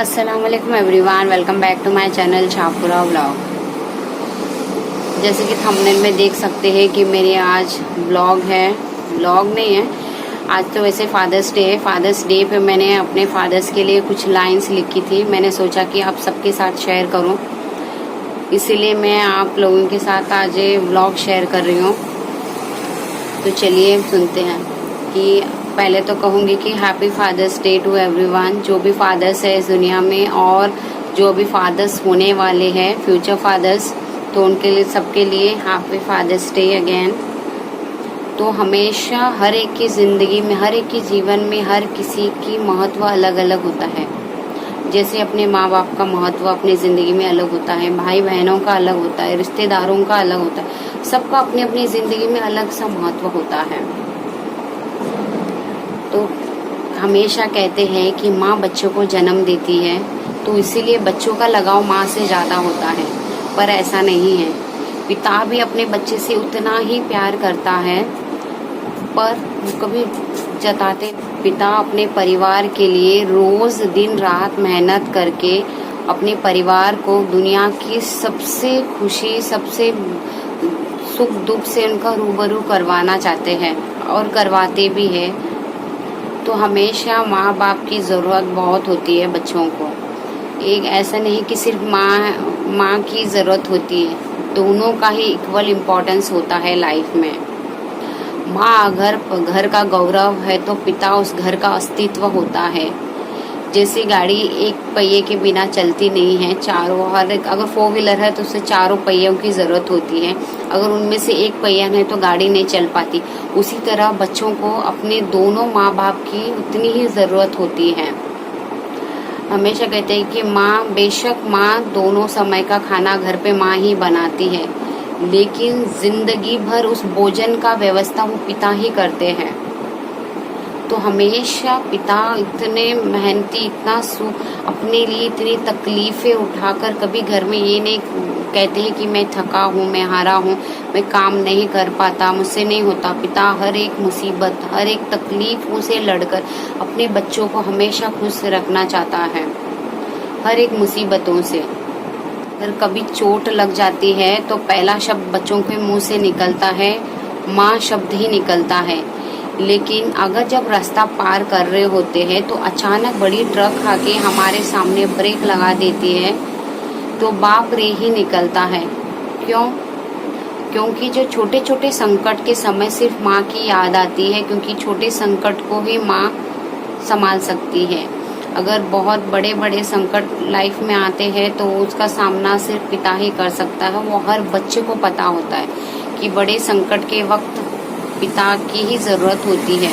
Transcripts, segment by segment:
अस्सलाम वालेकुम everyone, welcome back to my channel Shahpura vlog. जैसे कि थंबनेल में देख सकते हैं कि मेरी आज व्लॉग नहीं है, आज तो वैसे फादर्स डे है। फादर्स डे पे मैंने अपने फादर्स के लिए कुछ लाइंस लिखी थी। मैंने सोचा कि आप सबके साथ शेयर करूं, इसीलिए मैं आप लोगों के साथ आज ये व्लॉग शेयर कर रही हूँ। तो चलिए सुनते हैं कि पहले तो कहूँगी कि happy father's day to everyone, जो भी फादर्स है इस दुनिया में और जो भी फादर्स होने वाले हैं फ्यूचर फादर्स, तो उनके लिए सबके लिए हैप्पी फादर्स डे अगेन। तो हमेशा हर एक की ज़िंदगी में, हर एक के जीवन में हर किसी की महत्व अलग अलग होता है। जैसे अपने माँ बाप का महत्व अपनी ज़िंदगी में अलग होता है, भाई बहनों का अलग होता है, रिश्तेदारों का अलग होता है, सबका अपनी अपनी ज़िंदगी में अलग सा महत्व होता है। तो हमेशा कहते हैं कि माँ बच्चों को जन्म देती है, तो इसीलिए बच्चों का लगाव माँ से ज़्यादा होता है, पर ऐसा नहीं है। पिता भी अपने बच्चे से उतना ही प्यार करता है, पर कभी जताते पिता अपने परिवार के लिए रोज़ दिन रात मेहनत करके अपने परिवार को दुनिया की सबसे खुशी, सबसे सुख दुख से उनका रूबरू करवाना चाहते हैं और करवाते भी है। तो हमेशा माँ बाप की ज़रूरत बहुत होती है बच्चों को। एक ऐसा नहीं कि सिर्फ माँ की ज़रूरत होती है, दोनों का ही इक्वल इम्पोर्टेंस होता है लाइफ में। माँ अगर घर का गौरव है तो पिता उस घर का अस्तित्व होता है। जैसे गाड़ी एक पहिए के बिना चलती नहीं है, चारों, हर एक, अगर 4 व्हीलर है तो उसे चारों पहियों की ज़रूरत होती है। अगर उनमें से एक पहिया है तो गाड़ी नहीं चल पाती। उसी तरह बच्चों को अपने दोनों माँ बाप की उतनी ही ज़रूरत होती है। हमेशा कहते हैं कि माँ, बेशक माँ दोनों समय का खाना घर पे माँ ही बनाती है, लेकिन ज़िंदगी भर उस भोजन का व्यवस्था वो पिता ही करते हैं। तो हमेशा पिता इतने मेहनती, इतना अपने लिए इतनी तकलीफ़ें उठाकर कभी घर में ये नहीं कहते हैं कि मैं थका हूँ, मैं हारा हूँ, मैं काम नहीं कर पाता, मुझसे नहीं होता। पिता हर एक मुसीबत, हर एक तकलीफ से लड़कर अपने बच्चों को हमेशा खुश रखना चाहता है, हर एक मुसीबतों से। अगर कभी चोट लग जाती है तो पहला शब्द बच्चों के मुंह से निकलता है माँ शब्द ही निकलता है। लेकिन अगर जब रास्ता पार कर रहे होते हैं तो अचानक बड़ी ट्रक आके हमारे सामने ब्रेक लगा देती है, तो बाप रे ही निकलता है। क्यों? क्योंकि जो छोटे छोटे संकट के समय सिर्फ माँ की याद आती है, क्योंकि छोटे संकट को ही माँ संभाल सकती है। अगर बहुत बड़े बड़े संकट लाइफ में आते हैं तो उसका सामना सिर्फ पिता ही कर सकता है। वो हर बच्चे को पता होता है कि बड़े संकट के वक्त पिता की ही ज़रूरत होती है।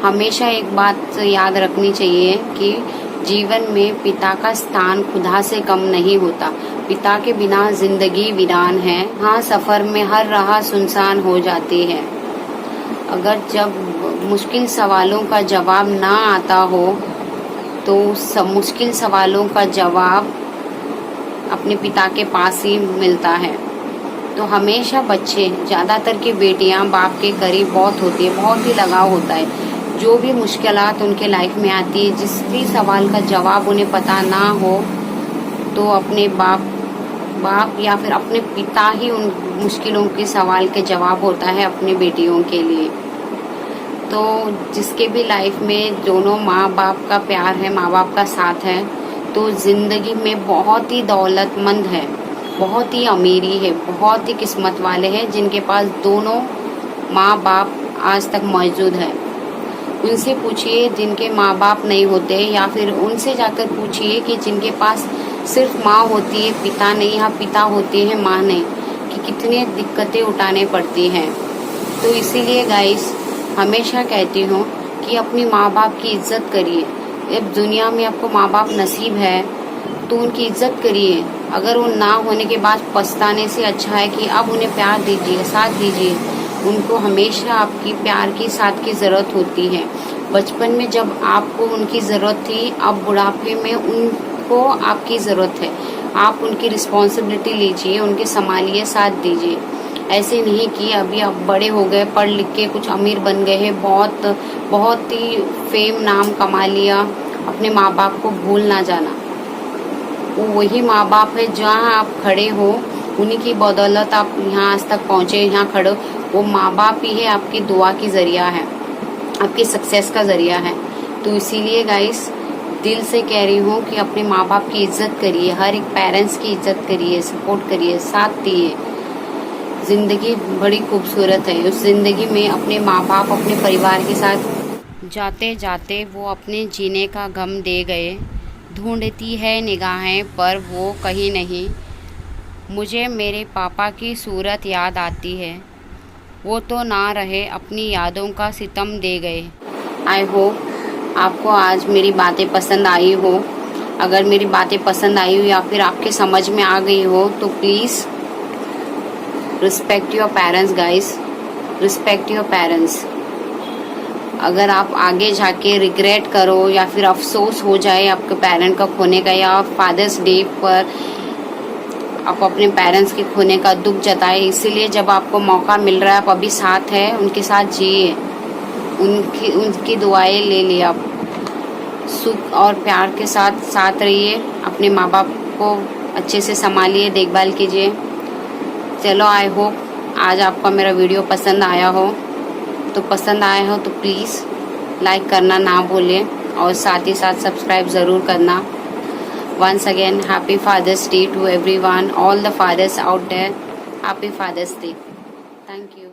हमेशा एक बात याद रखनी चाहिए कि जीवन में पिता का स्थान खुदा से कम नहीं होता। पिता के बिना जिंदगी वीरान है। हाँ, सफ़र में हर राह सुनसान हो जाती है। अगर जब मुश्किल सवालों का जवाब ना आता हो तो सब मुश्किल सवालों का जवाब अपने पिता के पास ही मिलता है। तो हमेशा बच्चे, ज़्यादातर की बेटियां बाप के करीब बहुत होती है, बहुत ही लगाव होता है। जो भी मुश्किलात उनके लाइफ में आती है, जिस भी सवाल का जवाब उन्हें पता ना हो, तो अपने बाप या फिर अपने पिता ही उन मुश्किलों के सवाल के जवाब होता है अपनी बेटियों के लिए। तो जिसके भी लाइफ में दोनों माँ बाप का प्यार है, माँ बाप का साथ है, तो ज़िंदगी में बहुत ही दौलतमंद है, बहुत ही अमीरी है, बहुत ही किस्मत वाले हैं जिनके पास दोनों माँ बाप आज तक मौजूद है। उनसे पूछिए जिनके माँ बाप नहीं होते, या फिर उनसे जाकर पूछिए कि जिनके पास सिर्फ माँ होती है, पिता नहीं, या पिता होते हैं माँ नहीं, कि कितनी दिक्कतें उठाने पड़ती हैं। तो इसीलिए गाइस, हमेशा कहती हूँ कि अपनी माँ बाप की इज्जत करिए। अब दुनिया में आपको माँ बाप नसीब है तो उनकी इज्जत करिए। अगर वो ना होने के बाद पछताने से अच्छा है कि अब उन्हें प्यार दीजिए, साथ दीजिए। उनको हमेशा आपकी प्यार की, साथ की ज़रूरत होती है। बचपन में जब आपको उनकी ज़रूरत थी, अब बुढ़ापे में उनको आपकी ज़रूरत है। आप उनकी रिस्पॉन्सिबिलिटी लीजिए, उनके संभालिए, साथ दीजिए। ऐसे नहीं कि अभी आप बड़े हो गए, पढ़ लिख के कुछ अमीर बन गए हैं, बहुत ही फेम नाम कमा लिया, अपने माँ बाप को भूल ना जाना। वो वही माँ बाप है जहाँ आप खड़े हो, उन्हीं की बदौलत आप यहाँ आज तक पहुँचे, यहाँ खड़े हो। वो माँ बाप ही है आपकी दुआ की जरिया है, आपकी सक्सेस का जरिया है। तो इसीलिए गाइस दिल से कह रही हूँ कि अपने माँ बाप की इज्जत करिए, हर एक पेरेंट्स की इज्जत करिए, सपोर्ट करिए, साथ दिए। जिंदगी बड़ी खूबसूरत है, उस जिंदगी में अपने माँ बाप अपने परिवार के साथ जाते जाते वो अपने जीने का गम दे गए। ढूंढती है निगाहें पर वो कहीं नहीं, मुझे मेरे पापा की सूरत याद आती है, वो तो ना रहे अपनी यादों का सितम दे गए। आई होप आपको आज मेरी बातें पसंद आई हो। अगर मेरी बातें पसंद आई हो या फिर आपके समझ में आ गई हो तो please respect your parents guys, respect your parents. अगर आप आगे जाके रिग्रेट करो या फिर अफसोस हो जाए आपके पेरेंट का खोने का, या फादर्स डे पर आप अपने पेरेंट्स के खोने का दुख जताए, इसीलिए जब आपको मौका मिल रहा है, आप अभी साथ है, उनके साथ जिए, उनकी दुआएं ले लिए, आप सुख और प्यार के साथ रहिए, अपने माँ बाप को अच्छे से संभालिए, देखभाल कीजिए। चलो आई होप आज आपका मेरा वीडियो पसंद आया हो। तो पसंद आया हो तो प्लीज़ लाइक करना ना भूलें और साथ ही साथ सब्सक्राइब ज़रूर करना। Once again happy father's day to everyone, all the fathers out there, happy father's day. Thank you.